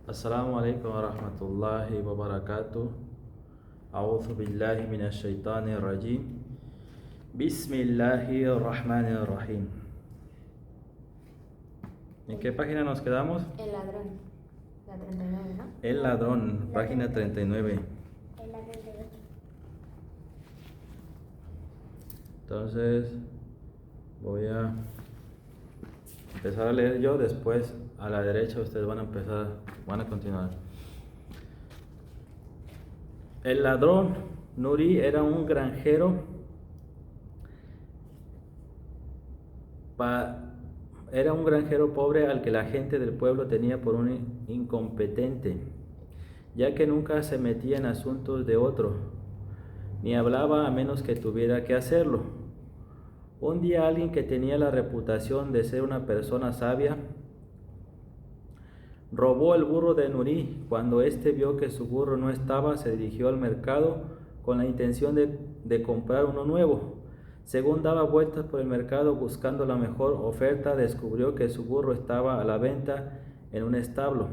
Assalamu alaikum wa rahmatullahi wa barakatuh. A'udhu billahi minash shaitanir rajim. Bismillahirrahmanirrahim. ¿En qué página nos quedamos? El ladrón. La 39, ¿no? El ladrón, página 39. En la 38. Entonces, voy a empezar a leer yo, después a la derecha ustedes van a continuar. El ladrón Nuri era un granjero pobre al que la gente del pueblo tenía por un incompetente, ya que nunca se metía en asuntos de otro, ni hablaba a menos que tuviera que hacerlo. Un día alguien que tenía la reputación de ser una persona sabia robó el burro de Nuri. Cuando éste vio que su burro no estaba, se dirigió al mercado con la intención de comprar uno nuevo. Según daba vueltas por el mercado buscando la mejor oferta, descubrió que su burro estaba a la venta en un establo.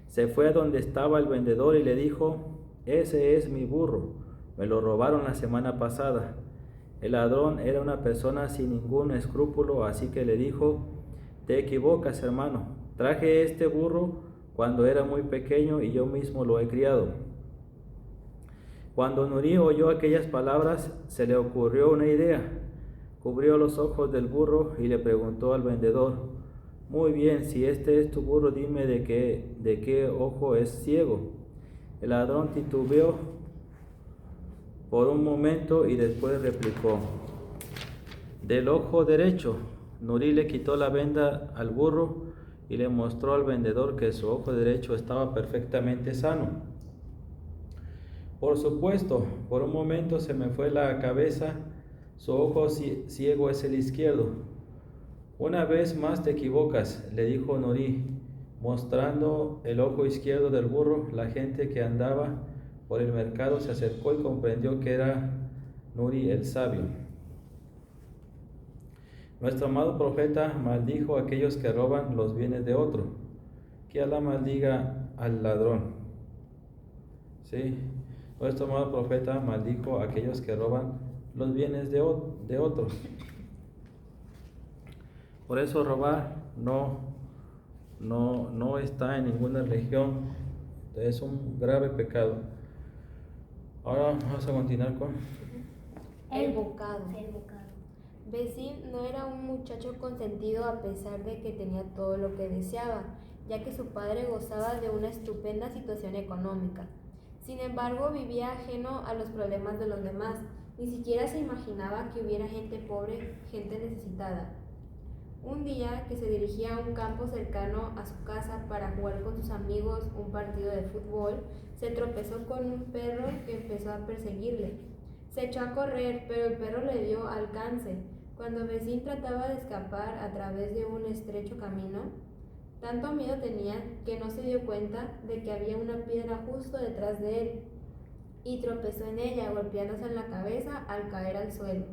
Se fue a donde estaba el vendedor y le dijo: «Ese es mi burro, me lo robaron la semana pasada». El ladrón era una persona sin ningún escrúpulo, así que le dijo: «Te equivocas, hermano. Traje este burro cuando era muy pequeño y yo mismo lo he criado». Cuando Nuri oyó aquellas palabras, se le ocurrió una idea. Cubrió los ojos del burro y le preguntó al vendedor: «Muy bien, si este es tu burro, dime de qué ojo es ciego». El ladrón titubeó por un momento y después replicó: «Del ojo derecho». Nuri le quitó la venda al burro y le mostró al vendedor que su ojo derecho estaba perfectamente sano. «Por supuesto, por un momento se me fue la cabeza, su ojo ciego es el izquierdo». «Una vez más te equivocas», le dijo Nuri, mostrando el ojo izquierdo del burro. La gente que andaba por el mercado se acercó y comprendió que era Nuri el sabio. Nuestro amado profeta maldijo a aquellos que roban los bienes de otro. Que Alá maldiga al ladrón. ¿Sí? Nuestro amado profeta maldijo a aquellos que roban los bienes de otros. Por eso robar no está en ninguna religión. Es un grave pecado. Ahora vamos a continuar con El bocado. El bocado. Besim no era un muchacho consentido a pesar de que tenía todo lo que deseaba, ya que su padre gozaba de una estupenda situación económica. Sin embargo, vivía ajeno a los problemas de los demás. Ni siquiera se imaginaba que hubiera gente pobre, gente necesitada. Un día que se dirigía a un campo cercano a su casa para jugar con sus amigos un partido de fútbol, se tropezó con un perro que empezó a perseguirle. Se echó a correr, pero el perro le dio alcance. Cuando Besim trataba de escapar a través de un estrecho camino, tanto miedo tenía que no se dio cuenta de que había una piedra justo detrás de él, y tropezó en ella, golpeándose en la cabeza al caer al suelo.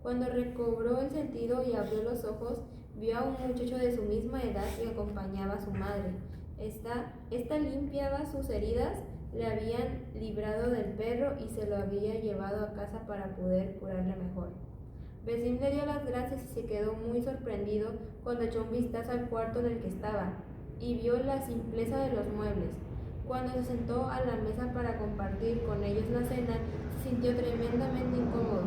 Cuando recobró el sentido y abrió los ojos, vio a un muchacho de su misma edad que acompañaba a su madre. Esta limpiaba sus heridas, le habían librado del perro y se lo había llevado a casa para poder curarle mejor. Besim le dio las gracias y se quedó muy sorprendido cuando echó un vistazo al cuarto en el que estaba y vio la simpleza de los muebles. Cuando se sentó a la mesa para compartir con ellos la cena, se sintió tremendamente incómodo.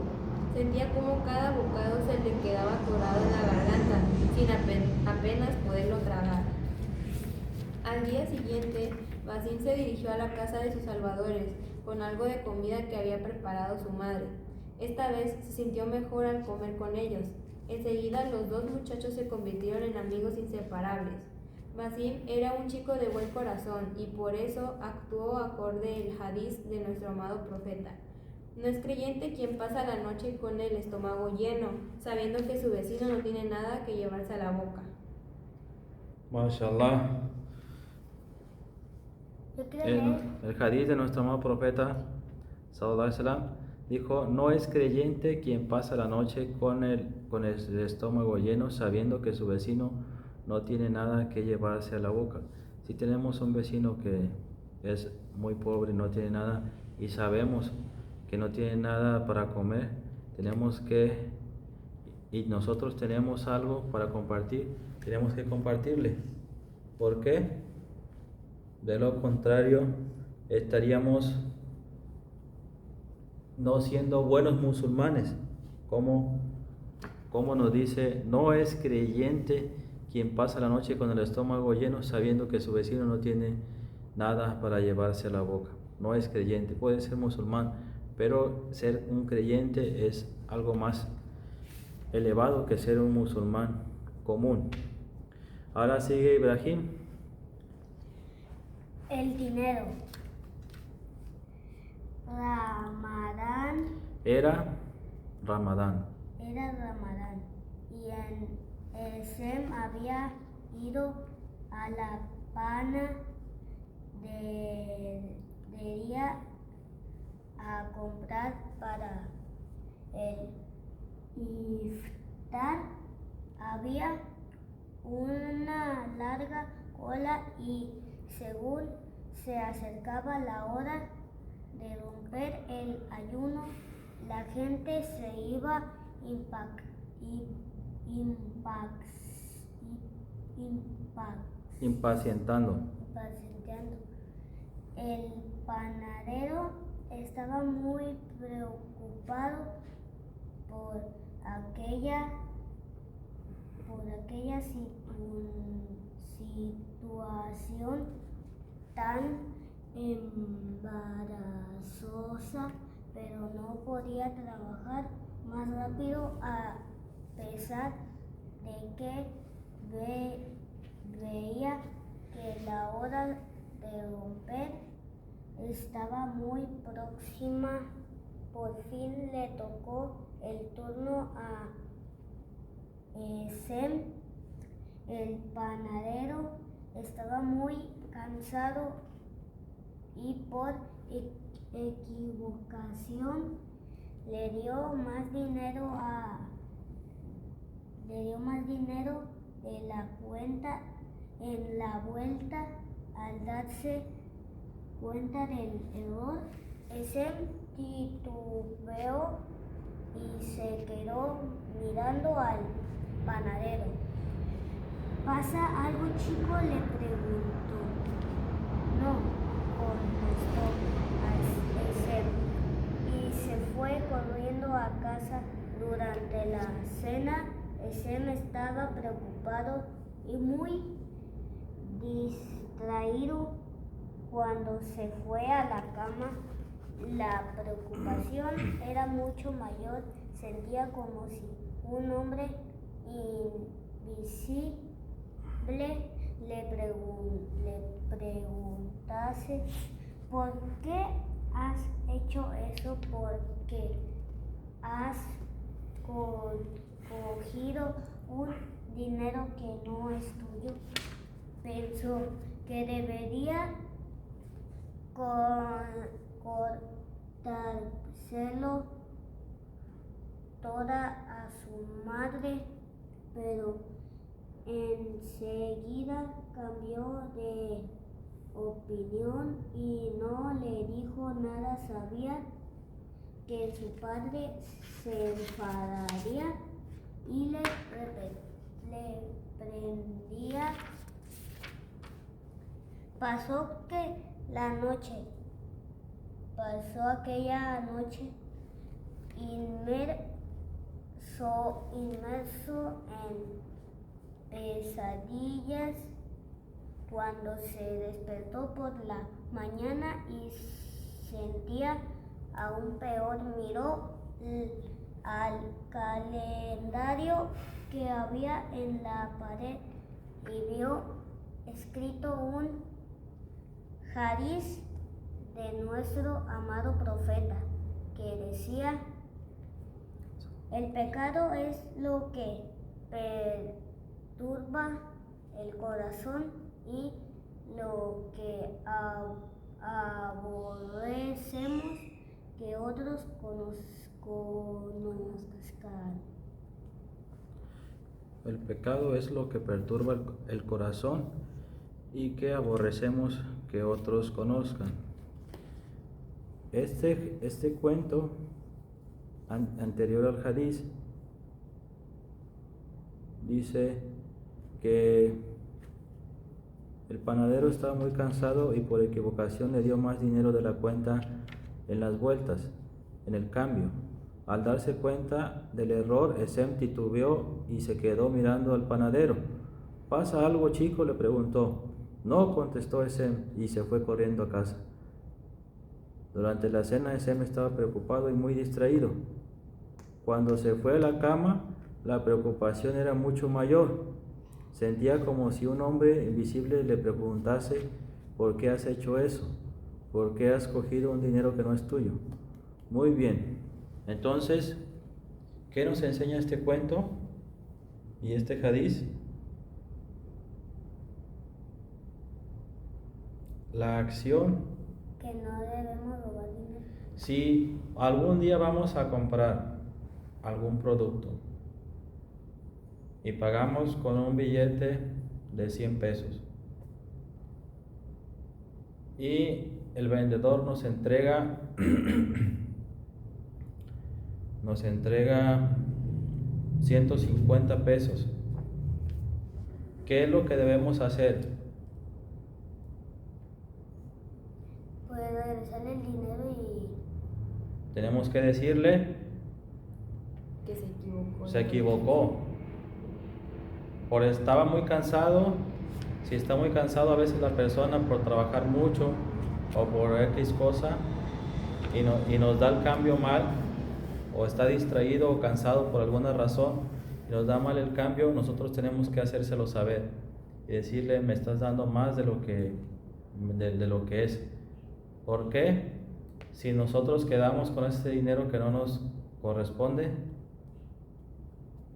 Sentía como cada bocado se le quedaba atorado en la garganta, sin apenas poderlo tragar. Al día siguiente, Besim se dirigió a la casa de sus salvadores con algo de comida que había preparado su madre. Esta vez se sintió mejor al comer con ellos. Enseguida los dos muchachos se convirtieron en amigos inseparables. Besim era un chico de buen corazón y por eso actuó acorde el hadiz de nuestro amado profeta. No es creyente quien pasa la noche con el estómago lleno, sabiendo que su vecino no tiene nada que llevarse a la boca. Mashallah. Yo quiero leer. El hadith de nuestro amado profeta sallallahu alaihi wasallam dijo: «No es creyente quien pasa la noche con el estómago lleno, sabiendo que su vecino no tiene nada que llevarse a la boca. Si tenemos un vecino que es muy pobre, no tiene nada, y sabemos que no tiene nada para comer, y nosotros tenemos algo para compartir, tenemos que compartirle. ¿Por qué? De lo contrario, estaríamos no siendo buenos musulmanes. Como nos dice, no es creyente quien pasa la noche con el estómago lleno sabiendo que su vecino no tiene nada para llevarse a la boca. No es creyente, puede ser musulmán, pero ser un creyente es algo más elevado que ser un musulmán común. Ahora sigue Ibrahim. El dinero. Ramadán. Era Ramadán. Y en Sem había ido a la panadería a comprar para el iftar. Había una larga cola y según se acercaba la hora de romper el ayuno, la gente se iba Impacientando. El panadero estaba muy preocupado por aquella situación tan embarazosa, pero no podía trabajar más rápido a pesar de que veía que la hora de romper estaba muy próxima. Por fin le tocó el turno a Sem. El panadero estaba muy cansado y por equivocación le dio más dinero de la cuenta. En la vuelta, al darse cuenta del error, Sem titubeó y se quedó mirando al panadero. ¿Pasa algo, chico?, le preguntó. No, contestó Sem y se fue corriendo a casa. Durante la cena, Sem estaba preocupado y muy distraído. Cuando se fue a la cama, la preocupación era mucho mayor. Sentía como si un hombre invisible le preguntase: ¿por qué has hecho eso? ¿Por qué has cogido un dinero que no es tuyo? Pensó que debería cortárselo toda a su madre, pero enseguida cambió de opinión y no le dijo nada. Sabía que su padre se enfadaría y le prendía. Pasó aquella noche inmerso en pesadillas. Cuando se despertó por la mañana y sentía aún peor, miró al calendario que había en la pared y vio escrito un hadiz de nuestro amado profeta que decía: el pecado es lo que perturba el corazón y lo que aborrecemos que otros conozcan. el pecado es lo que perturba el corazón y que aborrecemos que otros conozcan. Este cuento anterior al hadiz dice que el panadero estaba muy cansado y por equivocación le dio más dinero de la cuenta en las vueltas, en el cambio. Al darse cuenta del error, Esem titubeó y se quedó mirando al panadero. ¿Pasa algo, chico?, le preguntó. No, contestó Esem y se fue corriendo a casa. Durante la cena, Esem estaba preocupado y muy distraído. Cuando se fue a la cama, la preocupación era mucho mayor. Sentía como si un hombre invisible le preguntase: ¿por qué has hecho eso? ¿Por qué has cogido un dinero que no es tuyo? Muy bien, entonces, ¿qué nos enseña este cuento y este hadiz? La acción. Que no debemos robar dinero. Si algún día vamos a comprar algún producto y pagamos con un billete de 100 pesos y el vendedor nos entrega 150 pesos, ¿qué es lo que debemos hacer? Pues regresarle el dinero y Tenemos que decirle: Que se equivocó. se equivocó, estaba muy cansado. Si está muy cansado a veces la persona por trabajar mucho o por X cosa y nos da el cambio mal, o está distraído o cansado por alguna razón y nos da mal el cambio, nosotros tenemos que hacérselo saber y decirle: me estás dando más de lo que es. ¿Por qué? Si nosotros quedamos con ese dinero que no nos corresponde,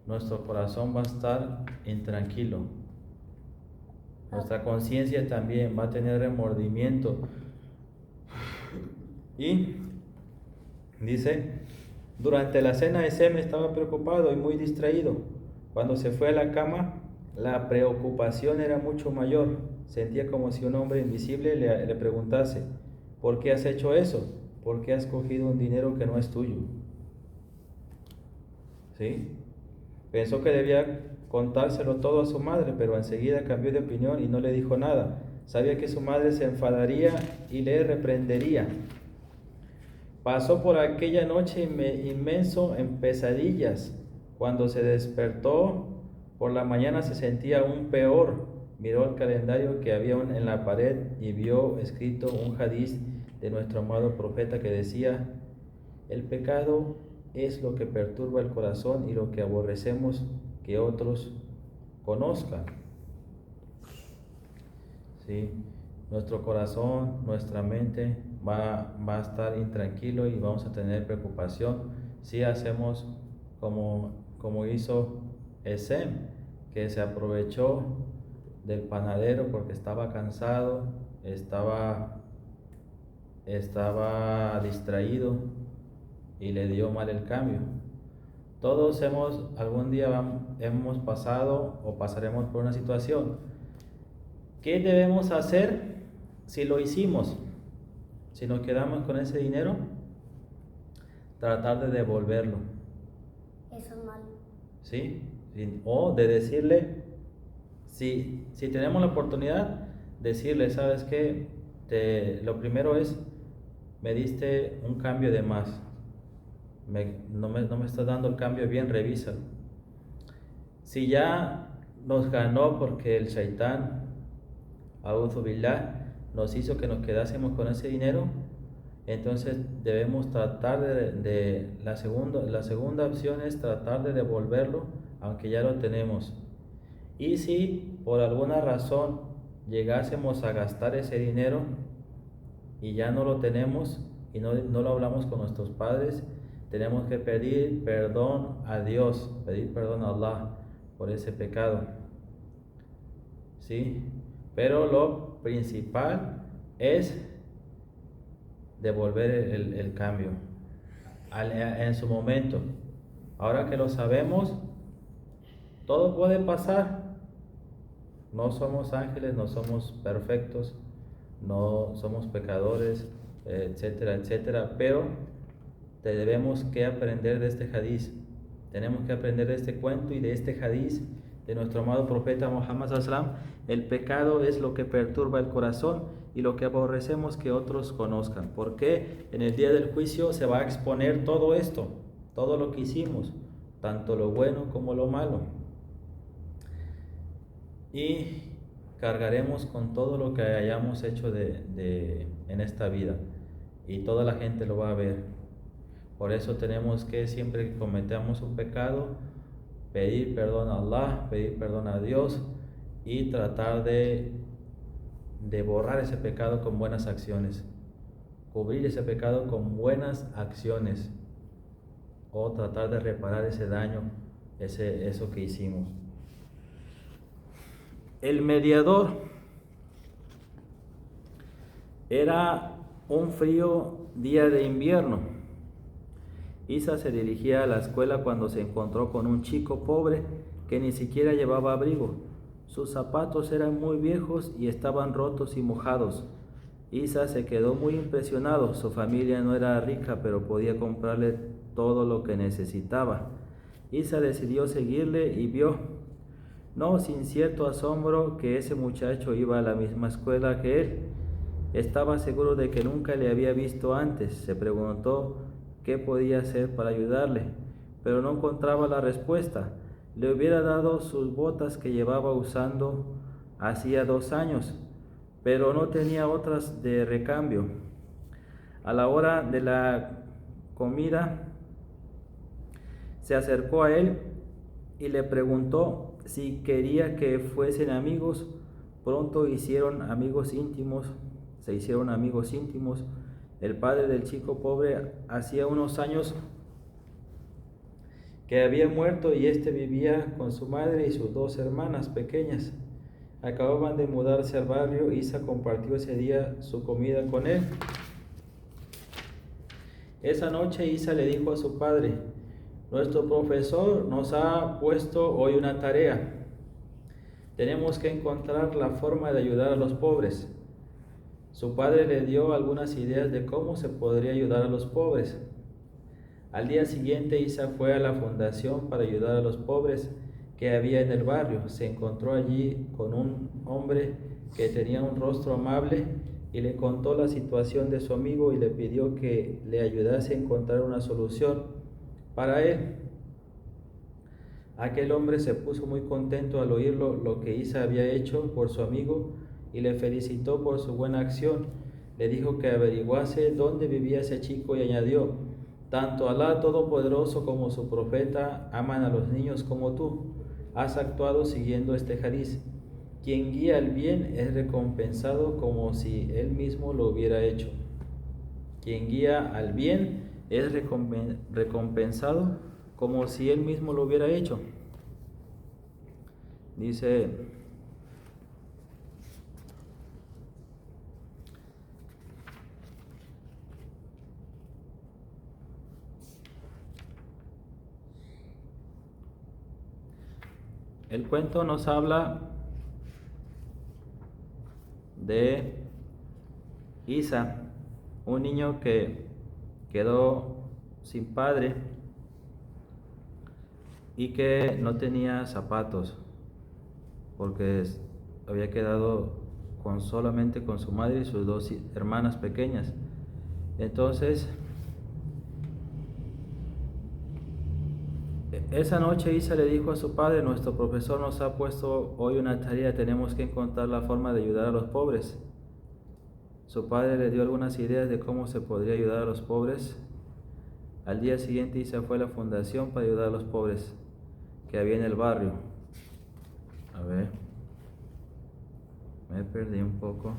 nuestro corazón va a estar intranquilo. Nuestra conciencia también va a tener remordimiento. Y dice: durante la cena Esem estaba preocupado y muy distraído. Cuando se fue a la cama, la preocupación era mucho mayor. Sentía como si un hombre invisible le preguntase: ¿por qué has hecho eso? ¿Por qué has cogido un dinero que no es tuyo? ¿Sí? Pensó que debía contárselo todo a su madre, pero enseguida cambió de opinión y no le dijo nada. Sabía que su madre se enfadaría y le reprendería. Pasó por aquella noche inmenso en pesadillas. Cuando se despertó por la mañana se sentía aún peor. Miró el calendario que había en la pared y vio escrito un hadiz de nuestro amado profeta que decía: el pecado es lo que perturba el corazón y lo que aborrecemos que otros conozcan. ¿Sí? Nuestro corazón, nuestra mente va a estar intranquilo y vamos a tener preocupación si hacemos como hizo Esem, que se aprovechó del panadero porque estaba cansado, estaba distraído y le dio mal el cambio. Todos algún día hemos pasado o pasaremos por una situación. ¿Qué debemos hacer si lo hicimos? Si nos quedamos con ese dinero, tratar de devolverlo. eso es malo. ¿Sí? O de decirle, si tenemos la oportunidad, decirle: ¿sabes qué? Lo primero es, me diste un cambio de más. No me estás dando el cambio bien, revísalo. Si ya nos ganó porque el Shaitán, A'udhu Billah, nos hizo que nos quedásemos con ese dinero, entonces debemos tratar la segunda opción es tratar de devolverlo, aunque ya lo tenemos. Y si por alguna razón llegásemos a gastar ese dinero y ya no lo tenemos y no lo hablamos con nuestros padres, tenemos que pedir perdón a Dios, pedir perdón a Allah por ese pecado. ¿Sí? Pero lo principal es devolver el cambio en su momento. Ahora que lo sabemos, todo puede pasar. No somos ángeles, no somos perfectos, no somos pecadores, etcétera, etcétera, pero debemos que aprender de este hadiz. Tenemos que aprender de este cuento y de este hadiz de nuestro amado profeta Muhammad sallam. El pecado es lo que perturba el corazón y lo que aborrecemos que otros conozcan, porque en el día del juicio se va a exponer todo esto, todo lo que hicimos, tanto lo bueno como lo malo, y cargaremos con todo lo que hayamos hecho en esta vida, y toda la gente lo va a ver. Por eso tenemos que, siempre que cometamos un pecado, pedir perdón a Allah, pedir perdón a Dios y tratar de borrar ese pecado con buenas acciones, cubrir ese pecado con buenas acciones, o tratar de reparar ese daño, eso que hicimos. El mediador. Era un frío día de invierno. Isa se dirigía a la escuela cuando se encontró con un chico pobre que ni siquiera llevaba abrigo. Sus zapatos eran muy viejos y estaban rotos y mojados. Isa se quedó muy impresionado. Su familia no era rica, pero podía comprarle todo lo que necesitaba. Isa decidió seguirle y vio, no sin cierto asombro, que ese muchacho iba a la misma escuela que él. Estaba seguro de que nunca le había visto antes. Se preguntó qué podía hacer para ayudarle, pero no encontraba la respuesta. Le hubiera dado sus botas que llevaba usando hacía 2 años, pero no tenía otras de recambio. A la hora de la comida, se acercó a él y le preguntó si quería que fuesen amigos. Pronto se hicieron amigos íntimos. El padre del chico pobre hacía unos años que había muerto, y este vivía con su madre y sus 2 hermanas pequeñas. Acababan de mudarse al barrio. Isa compartió ese día su comida con él. Esa noche Isa le dijo a su padre: nuestro profesor nos ha puesto hoy una tarea. Tenemos que encontrar la forma de ayudar a los pobres. Su padre le dio algunas ideas de cómo se podría ayudar a los pobres. Al día siguiente, Isa fue a la fundación para ayudar a los pobres que había en el barrio. Se encontró allí con un hombre que tenía un rostro amable y le contó la situación de su amigo y le pidió que le ayudase a encontrar una solución para él. Aquel hombre se puso muy contento al oír lo que Isa había hecho por su amigo y le felicitó por su buena acción. Le dijo que averiguase dónde vivía ese chico y añadió: tanto Alá Todopoderoso como su profeta aman a los niños como tú. Has actuado siguiendo este hadiz. Quien guía al bien es recompensado como si él mismo lo hubiera hecho. Quien guía al bien es recompensado como si él mismo lo hubiera hecho. Dice: el cuento nos habla de Isa, un niño que quedó sin padre y que no tenía zapatos porque había quedado solamente con su madre y sus 2 hermanas pequeñas. Entonces, esa noche Isa le dijo a su padre: nuestro profesor nos ha puesto hoy una tarea, tenemos que encontrar la forma de ayudar a los pobres. Su padre le dio algunas ideas de cómo se podría ayudar a los pobres. Al día siguiente Isa fue a la fundación para ayudar a los pobres que había en el barrio. A ver, me perdí un poco.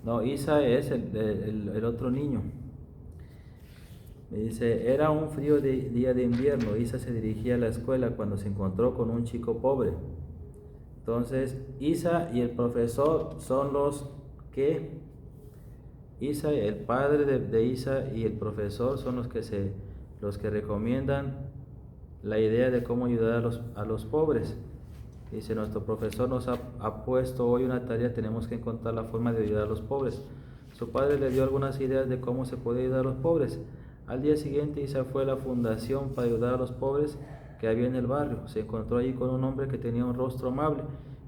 No, Isa es el otro niño. Y dice, era un frío día de invierno. Isa se dirigía a la escuela cuando se encontró con un chico pobre. Entonces, Isa y el profesor son los que, Isa, el padre de Isa y el profesor son los que recomiendan la idea de cómo ayudar a los pobres. Dice, nuestro profesor nos ha puesto hoy una tarea, tenemos que encontrar la forma de ayudar a los pobres. Su padre le dio algunas ideas de cómo se puede ayudar a los pobres. Al día siguiente, Isa fue a la fundación para ayudar a los pobres que había en el barrio. Se encontró allí con un hombre que tenía un rostro amable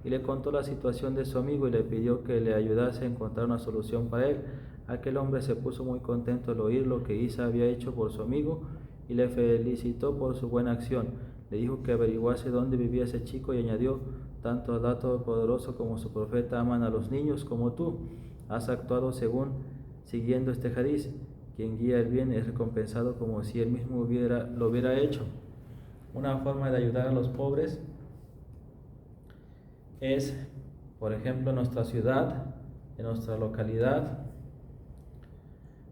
y le contó la situación de su amigo y le pidió que le ayudase a encontrar una solución para él. Aquel hombre se puso muy contento al oír lo que Isa había hecho por su amigo y le felicitó por su buena acción. Le dijo que averiguase dónde vivía ese chico y añadió, tanto Allah Todopoderoso como su profeta aman a los niños como tú. Has actuado siguiendo este hadiz. Quien guía el bien es recompensado como si él mismo lo hubiera hecho. Una forma de ayudar a los pobres es, por ejemplo, en nuestra ciudad, en nuestra localidad,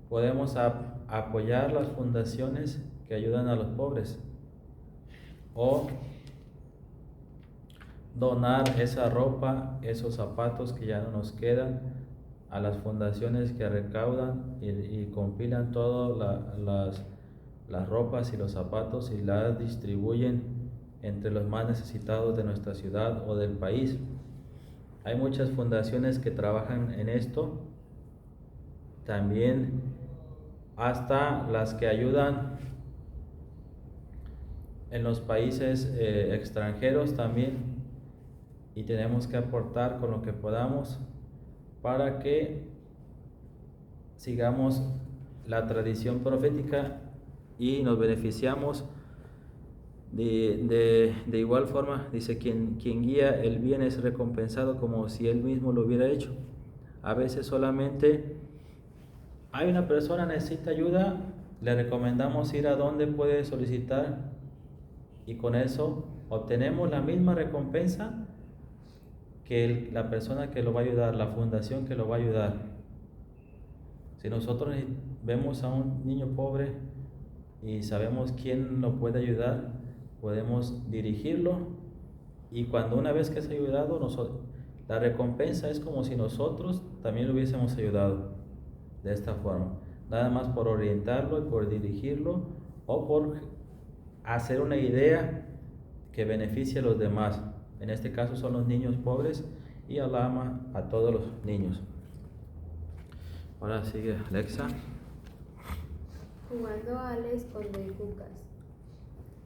podemos apoyar las fundaciones que ayudan a los pobres o donar esa ropa, esos zapatos que ya no nos quedan a las fundaciones que recaudan y compilan todas las ropas y los zapatos y las distribuyen entre los más necesitados de nuestra ciudad o del país. Hay muchas fundaciones que trabajan en esto, también hasta las que ayudan en los países extranjeros también, y tenemos que aportar con lo que podamos para que sigamos la tradición profética y nos beneficiamos de igual forma. Dice, quien guía el bien es recompensado como si él mismo lo hubiera hecho. A veces solamente hay una persona necesita ayuda, le recomendamos ir a donde puede solicitar y con eso obtenemos la misma recompensa que la persona que lo va a ayudar, la fundación que lo va a ayudar. Si nosotros vemos a un niño pobre y sabemos quién lo puede ayudar, podemos dirigirlo, y cuando una vez que es ayudado, la recompensa es como si nosotros también lo hubiésemos ayudado de esta forma, nada más por orientarlo y por dirigirlo o por hacer una idea que beneficie a los demás. En este caso son los niños pobres y Allah ama a todos los niños. Ahora sigue Alexa. Jugando al escondecucas.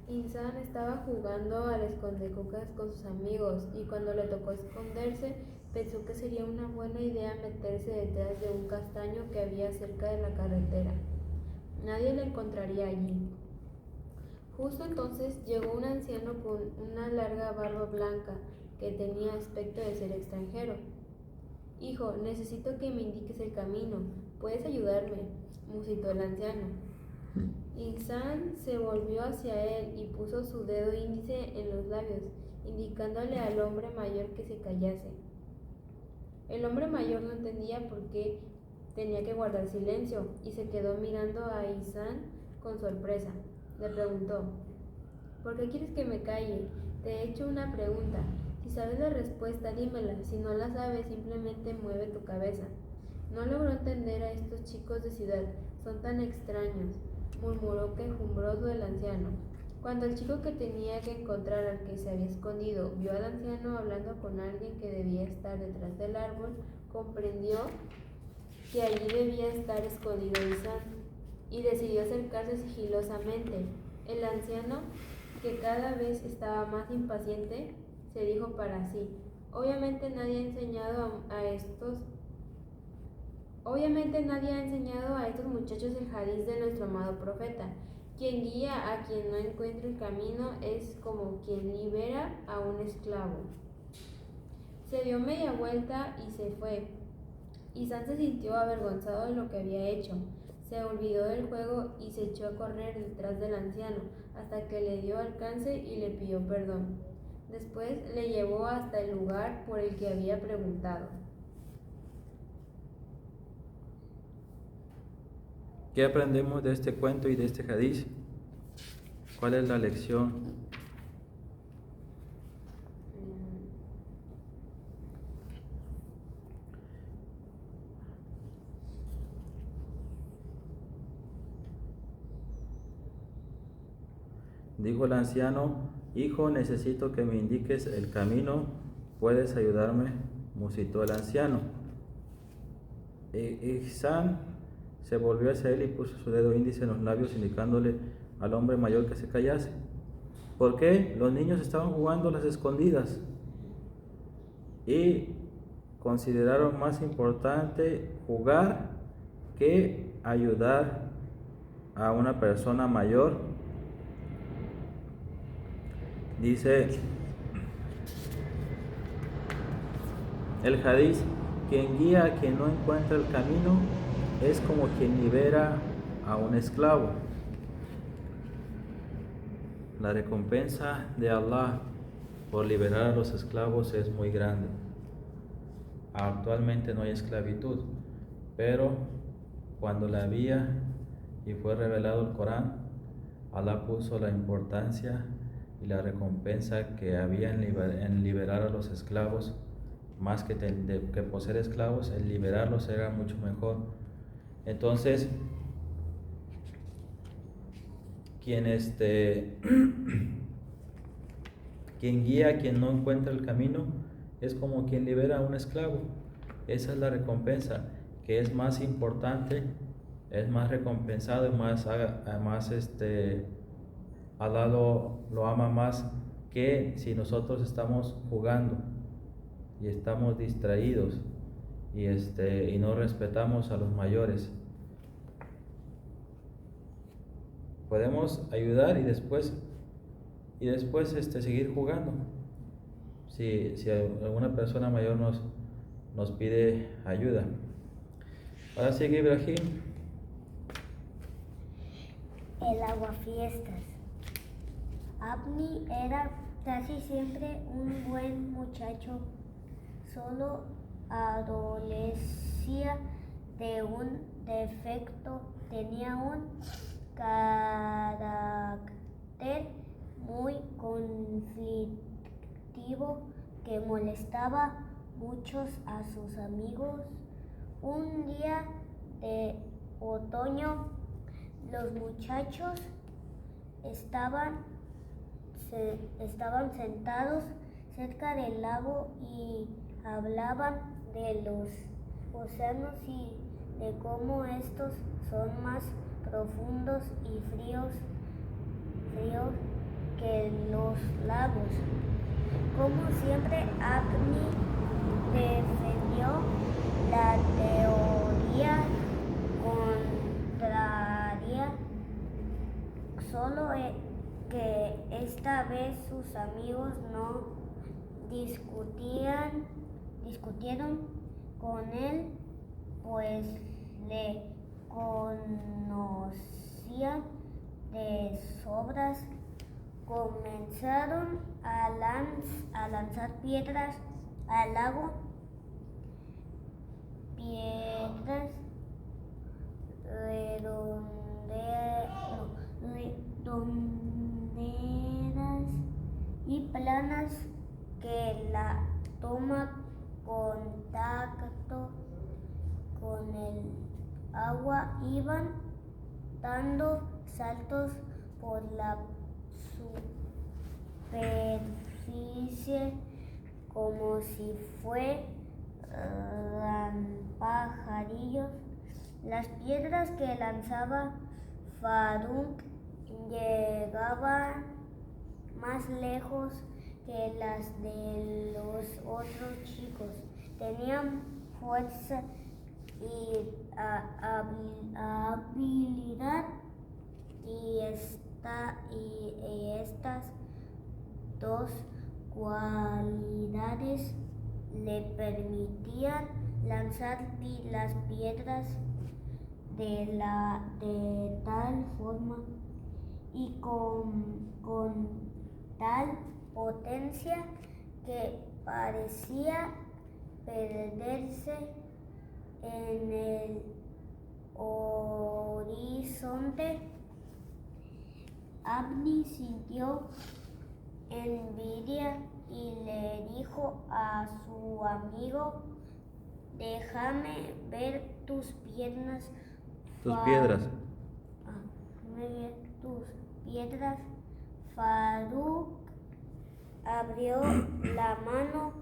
Insan estaba jugando al escondecucas con sus amigos y cuando le tocó esconderse pensó que sería una buena idea meterse detrás de un castaño que había cerca de la carretera. Nadie le encontraría allí. Justo entonces llegó un anciano con una larga barba blanca que tenía aspecto de ser extranjero. Hijo, necesito que me indiques el camino. ¿Puedes ayudarme?, musitó el anciano. Insan se volvió hacia él y puso su dedo índice en los labios, indicándole al hombre mayor que se callase. El hombre mayor no entendía por qué tenía que guardar silencio y se quedó mirando a Insan con sorpresa. Le preguntó, ¿por qué quieres que me calle? Te he hecho una pregunta. Si sabes la respuesta, dímela. Si no la sabes, simplemente mueve tu cabeza. No logró entender a estos chicos de ciudad. Son tan extraños, murmuró quejumbroso el anciano. Cuando el chico que tenía que encontrar al que se había escondido vio al anciano hablando con alguien que debía estar detrás del árbol, comprendió que allí debía estar escondido Insan y decidió acercarse sigilosamente. El anciano, que cada vez estaba más impaciente, se dijo para sí, obviamente nadie ha enseñado a estos muchachos el hadiz de nuestro amado profeta. Quien guía a quien no encuentra el camino es como quien libera a un esclavo. Se dio media vuelta y se fue. Insan se sintió avergonzado de lo que había hecho. Se olvidó del juego y se echó a correr detrás del anciano hasta que le dio alcance y le pidió perdón. Después le llevó hasta el lugar por el que había preguntado. ¿Qué aprendemos de este cuento y de este hadiz? ¿Cuál es la lección? Dijo el anciano: hijo, necesito que me indiques el camino. ¿Puedes ayudarme?, musitó el anciano. Ihsan se volvió hacia él y puso su dedo índice en los labios, indicándole al hombre mayor que se callase. ¿Por qué? Los niños estaban jugando a las escondidas y consideraron más importante jugar que ayudar a una persona mayor. Dice el hadiz: quien guía a quien no encuentra el camino es como quien libera a un esclavo. La recompensa de Allah por liberar a los esclavos es muy grande. Actualmente no hay esclavitud, pero cuando la había y fue revelado el Corán, Allah puso la importancia y la recompensa que había en liberar a los esclavos. Más que poseer esclavos, el liberarlos era mucho mejor. Entonces, quien guía a quien no encuentra el camino es como quien libera a un esclavo. Esa es la recompensa, que es más importante, es más recompensado y más Allah lo ama más que si nosotros estamos jugando y estamos distraídos y no respetamos a los mayores. Podemos ayudar y después seguir jugando. Si alguna persona mayor nos pide ayuda. Ahora sigue Ibrahim. El aguafiestas. Abni era casi siempre un buen muchacho, solo adolecía de un defecto, tenía un carácter muy conflictivo que molestaba mucho a sus amigos. Un día de otoño, los muchachos estaban sentados cerca del lago y hablaban de los océanos y de cómo estos son más profundos y fríos que los lagos. Como siempre, Agni defendió la teoría contraria, solo que esta vez sus amigos no discutieron con él, pues le conocían de sobras. Comenzaron a lanzar piedras al lago, piedras redonderas y planas que la toma contacto con el agua iban dando saltos por la superficie como si fueran pajarillos. Las piedras que lanzaba Faruk llegaban más lejos que las de los otros chicos. Tenían fuerza y habilidad y estas dos cualidades le permitían lanzar las piedras de tal forma y con tal potencia que parecía perderse en el horizonte. Abni sintió envidia y le dijo a su amigo: déjame ver tus piernas. Tus piedras. Déjame ver tus piedras. Faruk abrió la mano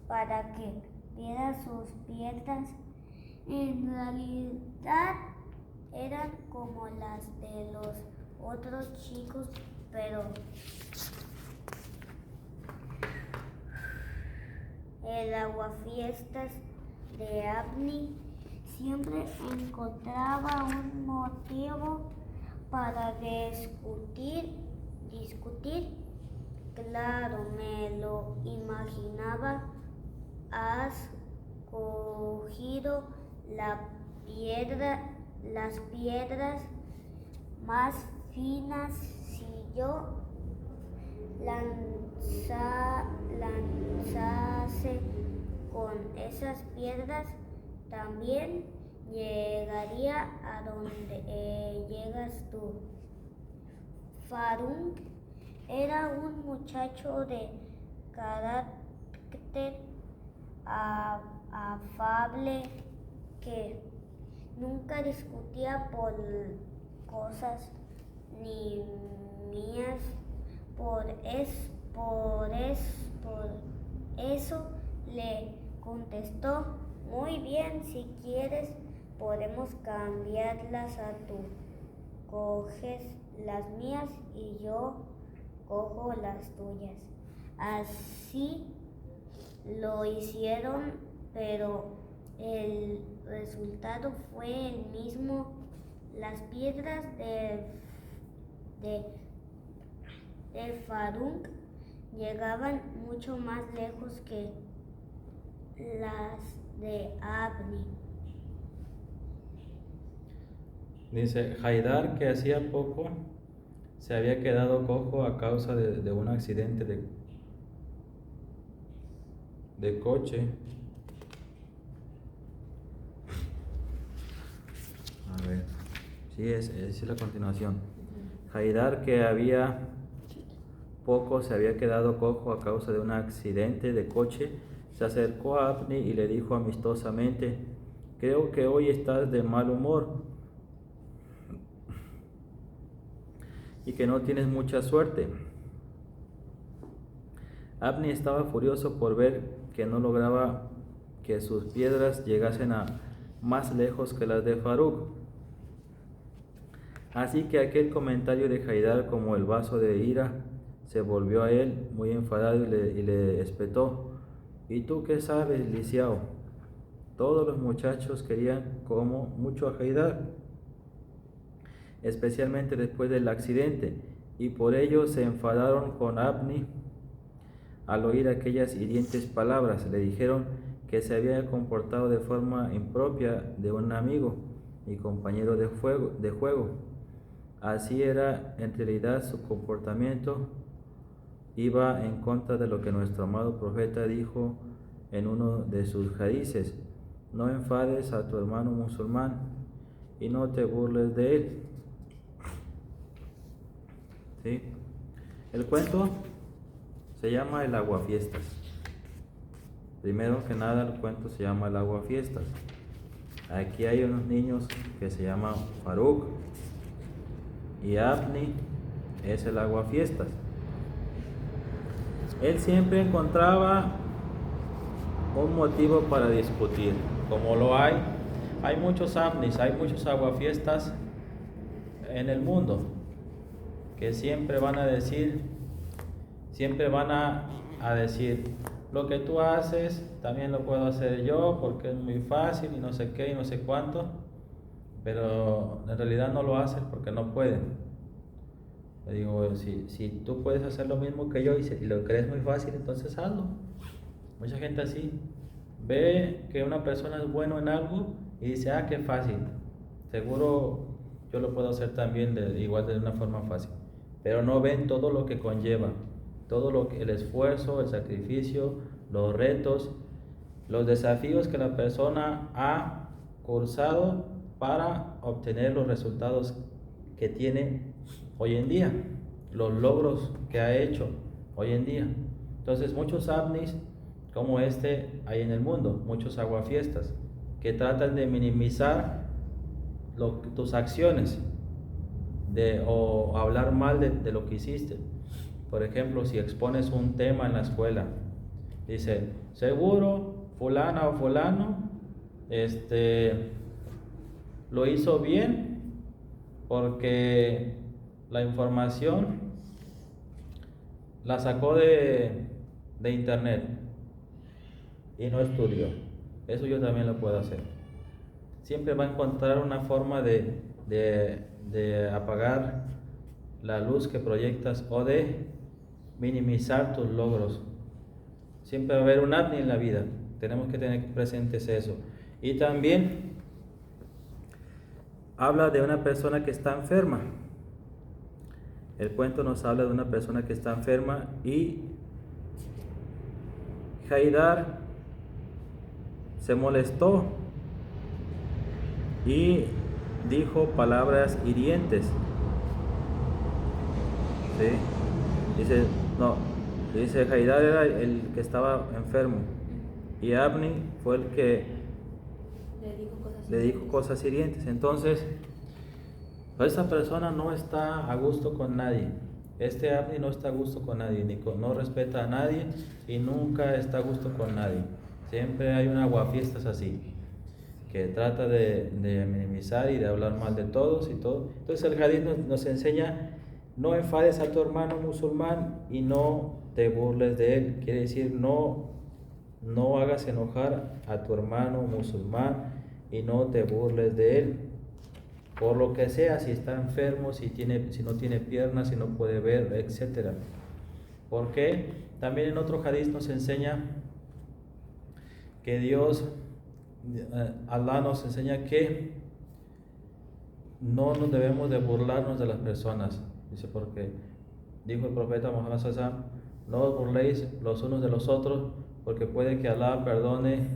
para que viera sus piedras. En realidad eran como las de los otros chicos, pero el aguafiestas de Abni siempre encontraba un motivo para discutir. Claro, me lo imaginaba. Has cogido las piedras más finas. Si yo lanzase con esas piedras, también llegaría a donde llegas tú. Faruk era un muchacho de carácter afable que nunca discutía por cosas ni mías. Por eso le contestó: muy bien, si quieres podemos cambiarlas a tú. Coges las mías y yo cojo las tuyas. Así lo hicieron, pero el resultado fue el mismo. Las piedras de Faruk llegaban mucho más lejos que las de Abni. Dice Haidar, que hacía poco se había quedado cojo a causa de un accidente de coche. A ver, sí, es la continuación. Haidar, que había poco se había quedado cojo a causa de un accidente de coche, se acercó a Abni y le dijo amistosamente: creo que hoy estás de mal humor y que no tienes mucha suerte. Abni estaba furioso por ver que no lograba que sus piedras llegasen más lejos que las de Faruk. Así que aquel comentario de Haidar, como el vaso de ira, se volvió a él muy enfadado y le espetó: ¿y tú qué sabes, lisiao? Todos los muchachos querían como mucho a Haidar, especialmente después del accidente, y por ello se enfadaron con Abni. Al oír aquellas hirientes palabras, le dijeron que se había comportado de forma impropia de un amigo y compañero de juego. Así era en realidad su comportamiento. Iba en contra de lo que nuestro amado profeta dijo en uno de sus hadices: no enfades a tu hermano musulmán y no te burles de él. ¿Sí? El cuento se llama El Aguafiestas. Primero que nada, el cuento se llama El Aguafiestas. Aquí hay unos niños que se llaman Faruk y Abni es el aguafiestas. Él siempre encontraba un motivo para discutir, como lo hay muchos Abnis, hay muchos aguafiestas en el mundo que siempre van a decir, lo que tú haces también lo puedo hacer yo porque es muy fácil y no sé qué y no sé cuánto, pero en realidad no lo hacen porque no pueden. Le digo, si tú puedes hacer lo mismo que yo y lo crees muy fácil, entonces hazlo. Mucha gente así ve que una persona es bueno en algo y dice: ah, qué fácil, seguro yo lo puedo hacer también igual de una forma fácil, pero no ven todo lo que conlleva, el esfuerzo, el sacrificio, los retos, los desafíos que la persona ha cursado para obtener los resultados que tiene hoy en día, los logros que ha hecho hoy en día. Entonces muchos ovnis como este hay en el mundo, muchos aguafiestas que tratan de minimizar tus acciones o hablar mal de lo que hiciste. Por ejemplo, si expones un tema en la escuela, dice, seguro fulana o fulano lo hizo bien porque la información la sacó de internet y no estudió. Eso yo también lo puedo hacer. Siempre va a encontrar una forma de apagar la luz que proyectas o de minimizar tus logros. Siempre va a haber un ovni en la vida. Tenemos que tener presentes eso. Y también habla de una persona que está enferma. El cuento nos habla de una persona que está enferma y Haidar se molestó y dijo palabras hirientes. ¿Sí? Dice Haidar era el que estaba enfermo y Abni fue el que le dijo cosas hirientes. Entonces, esa persona no está a gusto con nadie. Este Abni no está a gusto con nadie, no respeta a nadie y nunca está a gusto con nadie. Siempre hay un aguafiestas así, que trata de minimizar y de hablar mal de todos y todo. Entonces el hadith nos enseña, no enfades a tu hermano musulmán y no te burles de él. Quiere decir, no hagas enojar a tu hermano musulmán y no te burles de él. Por lo que sea, si está enfermo, si no tiene piernas, si no puede ver, etc. Porque también en otro hadith nos enseña que Allah nos enseña que no nos debemos de burlarnos de las personas. Dice, porque dijo el profeta Muhammad sallallahu alaihi wasallam, no os burléis los unos de los otros, porque puede que Allah perdone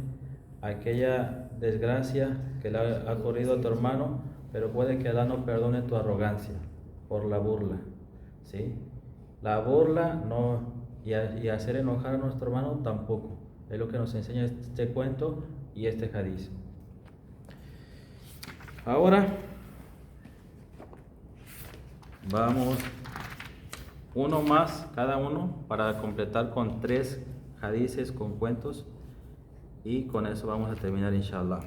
aquella desgracia que le ha ocurrido a tu hermano, pero puede que Allah no perdone tu arrogancia por la burla. ¿Sí? La burla no, y hacer enojar a nuestro hermano tampoco. Es lo que nos enseña este cuento y este hadiz. Ahora vamos uno más cada uno para completar con 3 hadices con cuentos y con eso vamos a terminar inshallah.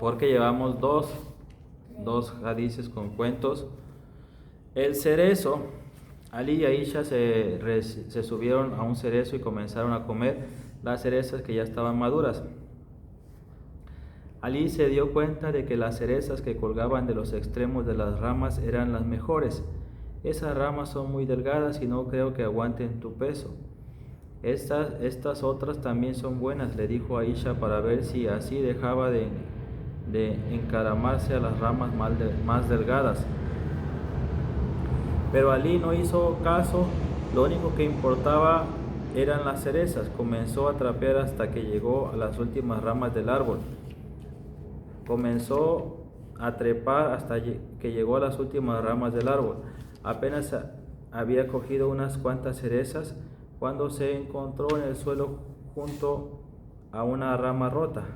Porque llevamos dos hadices con cuentos. El cerezo, Ali y Aisha se subieron a un cerezo y comenzaron a comer las cerezas que ya estaban maduras. Ali se dio cuenta de que las cerezas que colgaban de los extremos de las ramas eran las mejores. Esas ramas son muy delgadas y no creo que aguanten tu peso. Estas otras también son buenas, le dijo Aisha para ver si así dejaba de encaramarse a las ramas más delgadas. Pero Ali no hizo caso, lo único que importaba eran las cerezas. Comenzó a trapear hasta que llegó a las últimas ramas del árbol. Comenzó a trepar hasta que llegó a las últimas ramas del árbol. Apenas había cogido unas cuantas cerezas cuando se encontró en el suelo junto a una rama rota.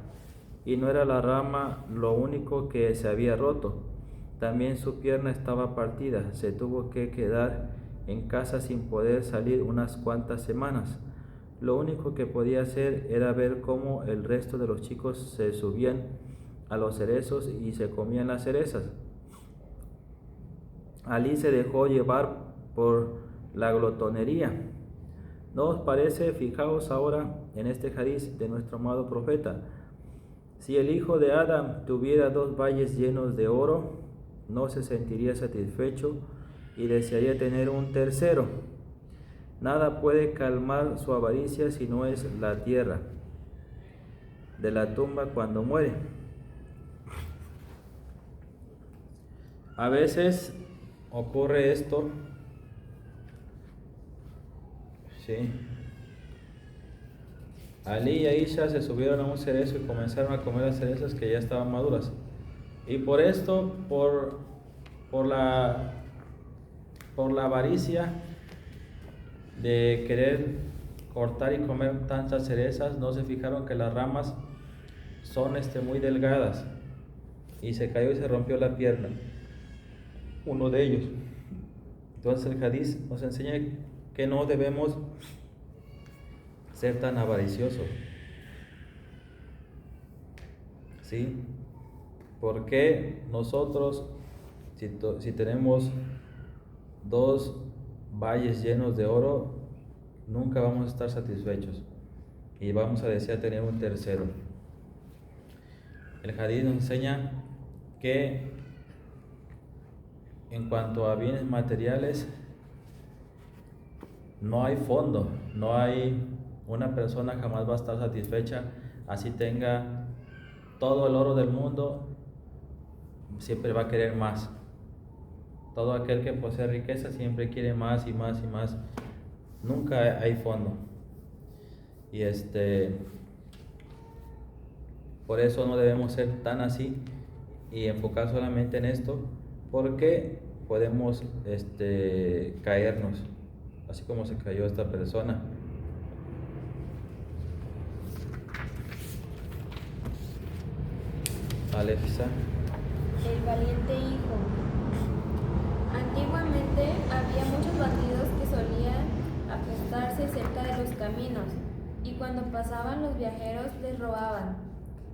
Y no era la rama lo único que se había roto. También su pierna estaba partida. Se tuvo que quedar en casa sin poder salir unas cuantas semanas. Lo único que podía hacer era ver cómo el resto de los chicos se subían a los cerezos y se comían las cerezas. Ali se dejó llevar por la glotonería. ¿No os parece? Fijaos ahora en este hadiz de nuestro amado profeta. Si el hijo de Adam tuviera 2 valles llenos de oro, no se sentiría satisfecho y desearía tener un tercero. Nada puede calmar su avaricia si no es la tierra de la tumba cuando muere. A veces ocurre esto, ¿sí? Ali y Aisha se subieron a un cerezo y comenzaron a comer las cerezas que ya estaban maduras. Y por esto, por la avaricia de querer cortar y comer tantas cerezas, no se fijaron que las ramas son muy delgadas, y se cayó y se rompió la pierna, uno de ellos. Entonces el hadiz nos enseña que no debemos ser tan avariciosos, ¿sí? Porque nosotros, si tenemos 2 valles llenos de oro, nunca vamos a estar satisfechos y vamos a desear tener un tercero. El hadiz nos enseña que en cuanto a bienes materiales, no hay fondo, no hay una persona jamás va a estar satisfecha, así tenga todo el oro del mundo, siempre va a querer más. Todo aquel que posee riqueza siempre quiere más y más y más. Nunca hay fondo. Y por eso no debemos ser tan así y enfocar solamente en esto, porque podemos caernos, así como se cayó esta persona. Alexa. El valiente hijo. Antiguamente había muchos bandidos que solían apostarse cerca de los caminos, y cuando pasaban los viajeros les robaban,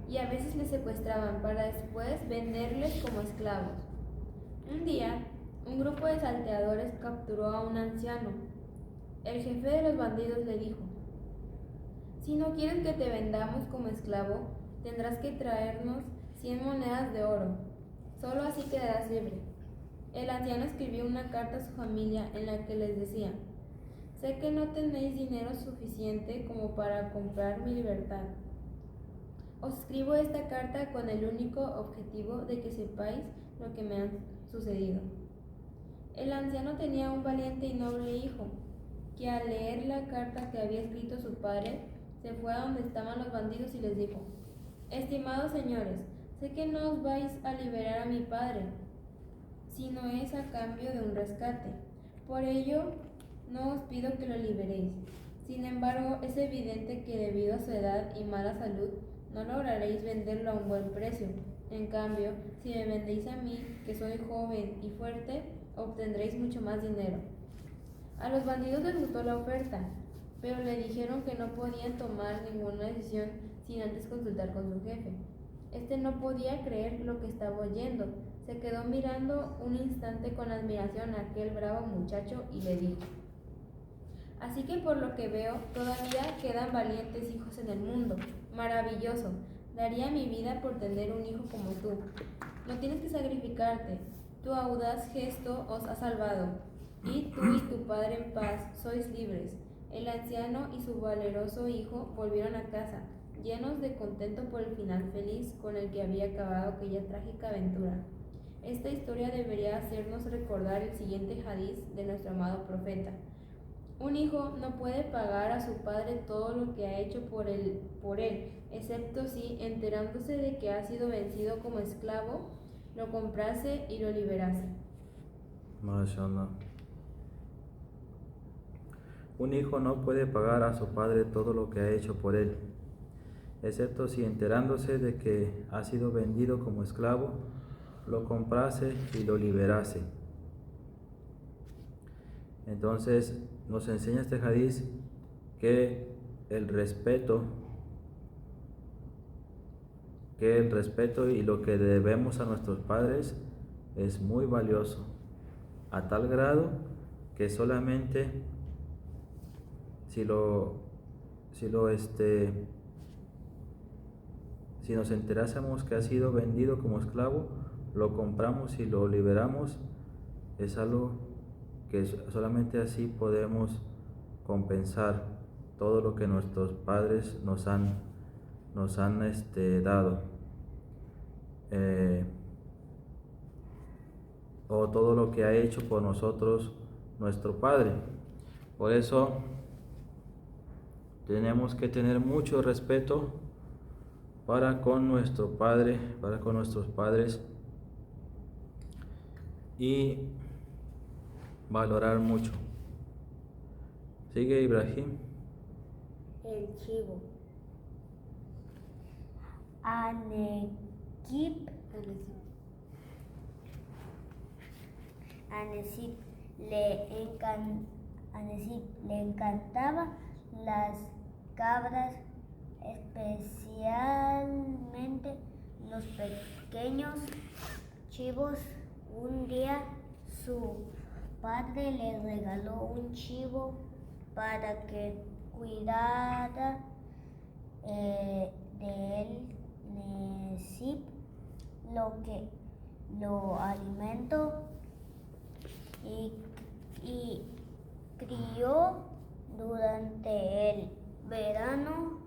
y a veces les secuestraban para después venderles como esclavos. Un día, un grupo de salteadores capturó a un anciano. El jefe de los bandidos le dijo: si no quieres que te vendamos como esclavo, tendrás que traernos 100 monedas de oro. Solo así quedarás libre. El anciano escribió una carta a su familia en la que les decía: sé que no tenéis dinero suficiente como para comprar mi libertad. Os escribo esta carta con el único objetivo de que sepáis lo que me ha sucedido. El anciano tenía un valiente y noble hijo, que al leer la carta que había escrito su padre, se fue a donde estaban los bandidos y les dijo: estimados señores, sé que no os vais a liberar a mi padre, si no es a cambio de un rescate. Por ello, no os pido que lo liberéis. Sin embargo, es evidente que debido a su edad y mala salud, no lograréis venderlo a un buen precio. En cambio, si me vendéis a mí, que soy joven y fuerte, obtendréis mucho más dinero. A los bandidos les gustó la oferta, pero le dijeron que no podían tomar ninguna decisión sin antes consultar con su jefe. No podía creer lo que estaba oyendo. Se quedó mirando un instante con admiración a aquel bravo muchacho y le dijo: así que por lo que veo, todavía quedan valientes hijos en el mundo. Maravilloso. Daría mi vida por tener un hijo como tú. No tienes que sacrificarte. Tu audaz gesto os ha salvado. Y tú y tu padre en paz sois libres. El anciano y su valeroso hijo volvieron a casa, llenos de contento por el final feliz con el que había acabado aquella trágica aventura. Esta historia debería hacernos recordar el siguiente hadiz de nuestro amado profeta: un hijo no puede pagar a su padre todo lo que ha hecho por él, excepto si, enterándose de que ha sido vencido como esclavo, lo comprase y lo liberase. Mashallah. Un hijo no puede pagar a su padre todo lo que ha hecho por él, excepto si, enterándose de que ha sido vendido como esclavo, lo comprase y lo liberase. Entonces nos enseña este hadiz que el respeto y lo que debemos a nuestros padres es muy valioso, a tal grado que solamente si nos enterásemos que ha sido vendido como esclavo, lo compramos y lo liberamos. Es algo que solamente así podemos compensar todo lo que nuestros padres nos han dado, o todo lo que ha hecho por nosotros nuestro Padre. Por eso tenemos que tener mucho respeto para con nuestro padre, para con nuestros padres, y valorar mucho. Sigue Ibrahim. El chivo. Anequip a Nesip le encantaban las cabras, especialmente los pequeños chivos. Un día su padre le regaló un chivo para que cuidara de él. Nesip lo alimentó y crió durante el verano.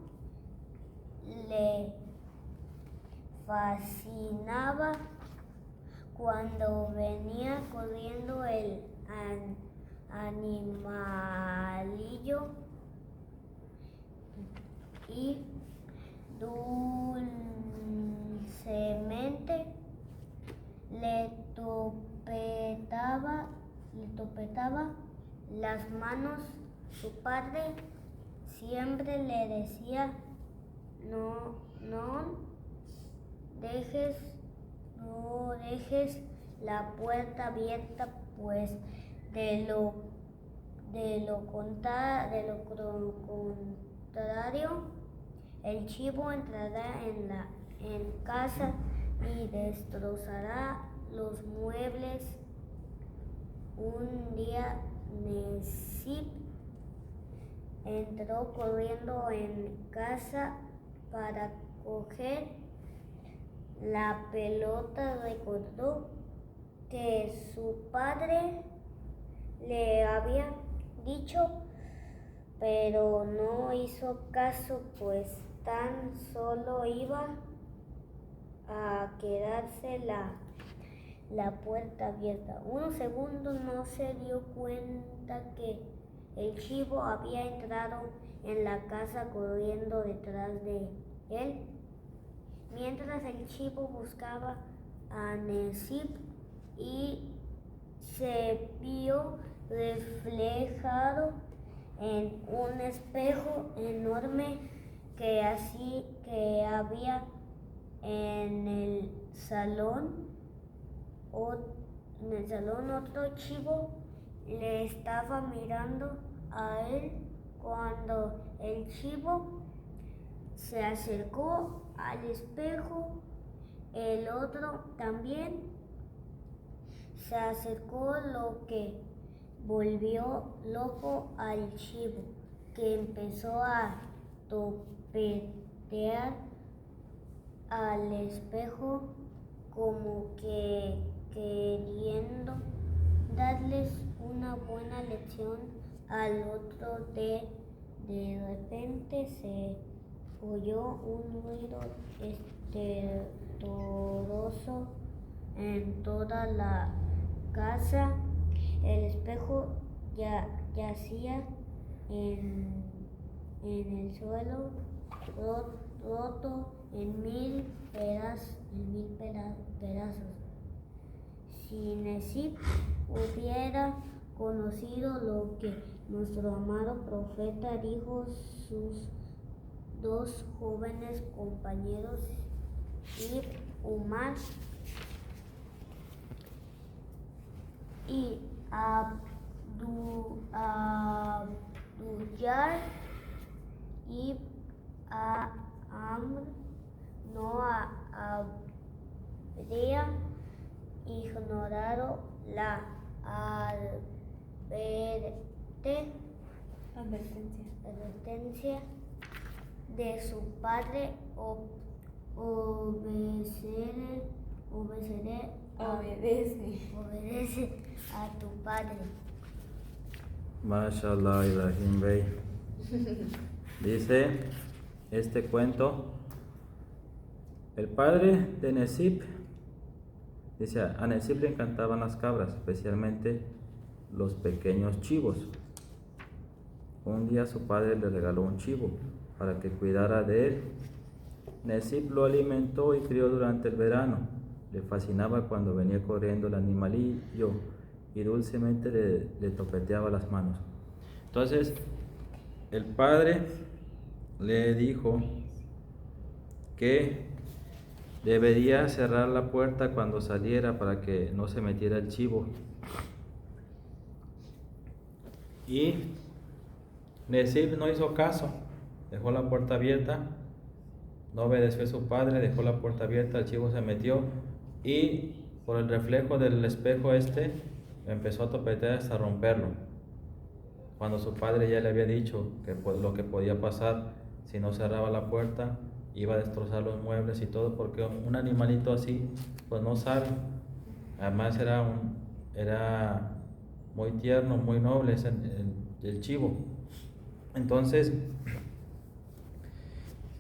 Le fascinaba cuando venía corriendo el animalillo y dulcemente le topetaba las manos. Su padre siempre le decía: no dejes la puerta abierta, pues de lo contrario el chivo entrará en casa y destrozará los muebles. Un día Nesip entró corriendo en casa para coger la pelota. Recordó que su padre le había dicho, pero no hizo caso, pues tan solo iba a quedarse la puerta abierta. Unos segundos no se dio cuenta que el chivo había entrado en la casa corriendo detrás de él. Mientras el chivo buscaba a Nesip y se vio reflejado en un espejo enorme que había en el salón. Otro chivo le estaba mirando a él. Cuando el chivo se acercó al espejo, el otro también se acercó, lo que volvió loco al chivo, que empezó a topetear al espejo como que queriendo darles una buena lección al otro. De repente se oyó un ruido estruendoso en toda la casa. El espejo yacía en el suelo, roto en mil pedazos. Si Nesip hubiera conocido lo que nuestro amado profeta dijo, sus dos jóvenes compañeros, Ib Umar y Abdullah ibn Amr, no habría ignorado la advertencia de su padre. Obedece a tu padre. Mashallah, Ibrahim Bey. Dice este cuento: el padre de Nesip, dice, a Nesip le encantaban las cabras, especialmente los pequeños chivos. Un día su padre le regaló un chivo para que cuidara de él. Nesib lo alimentó y crió durante el verano. Le fascinaba cuando venía corriendo el animalillo y dulcemente le topeteaba las manos. Entonces, el padre le dijo que debería cerrar la puerta cuando saliera para que no se metiera el chivo. Y Nesib no hizo caso, dejó la puerta abierta, no obedeció a su padre, dejó la puerta abierta, el chivo se metió y por el reflejo del espejo empezó a topetear hasta romperlo. Cuando su padre ya le había dicho que lo que podía pasar si no cerraba la puerta, iba a destrozar los muebles y todo, porque un animalito así pues no sabe. Además era muy tierno, muy noble el chivo. Entonces,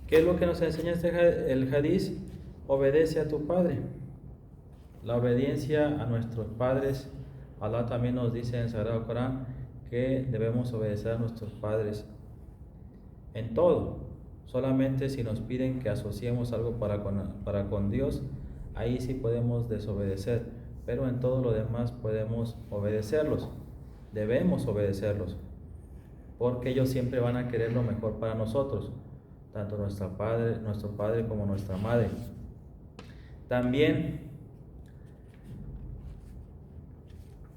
¿qué es lo que nos enseña el hadiz? Obedece a tu padre. La obediencia a nuestros padres, Allah también nos dice en el Sagrado Corán que debemos obedecer a nuestros padres en todo. Solamente si nos piden que asociemos algo para con Dios, ahí sí podemos desobedecer, pero en todo lo demás podemos obedecerlos, debemos obedecerlos, porque ellos siempre van a querer lo mejor para nosotros, tanto nuestro padre como nuestra madre. También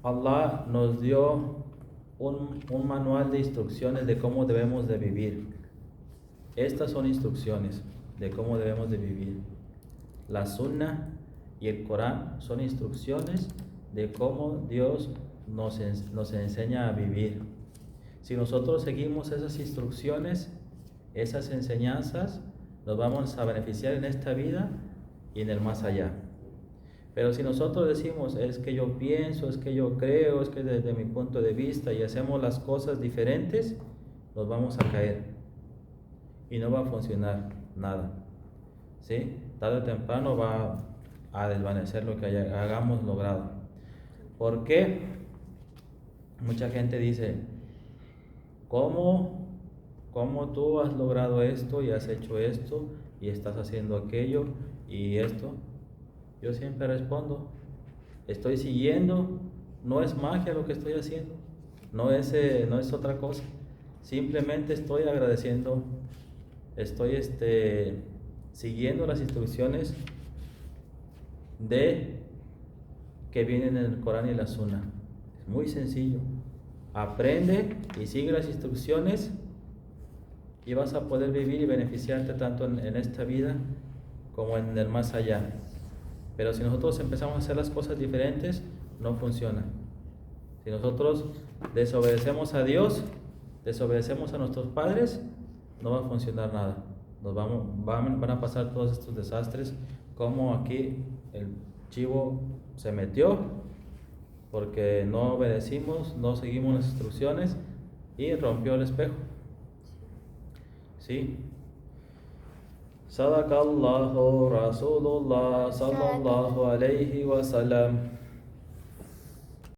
Allah nos dio un manual de instrucciones de cómo debemos de vivir. Estas son instrucciones de cómo debemos de vivir. La Sunna y el Corán son instrucciones de cómo Dios nos enseña a vivir. Si nosotros seguimos esas instrucciones, esas enseñanzas, nos vamos a beneficiar en esta vida y en el más allá. Pero si nosotros decimos, es que yo pienso, es que yo creo, es que desde mi punto de vista, y hacemos las cosas diferentes, nos vamos a caer y no va a funcionar nada, ¿sí? Tarde o temprano va a desvanecer lo que hagamos logrado. ¿Por qué? Mucha gente dice, ¿cómo tú has logrado esto y has hecho esto y estás haciendo aquello y esto? Yo siempre respondo, estoy siguiendo, no es magia lo que estoy haciendo, no es otra cosa, simplemente estoy agradeciendo, estoy siguiendo las instrucciones que vienen en el Corán y la Sunna. Es muy sencillo, aprende y sigue las instrucciones y vas a poder vivir y beneficiarte tanto en esta vida como en el más allá. Pero si nosotros empezamos a hacer las cosas diferentes, no funciona. Si nosotros desobedecemos a Dios, desobedecemos a nuestros padres, no va a funcionar nada. Van a pasar todos estos desastres, como aquí el chivo se metió porque no obedecimos, no seguimos las instrucciones y rompió el espejo. ¿Sí? Sadaqallahu Rasulullah sallallahu alayhi wa sallam.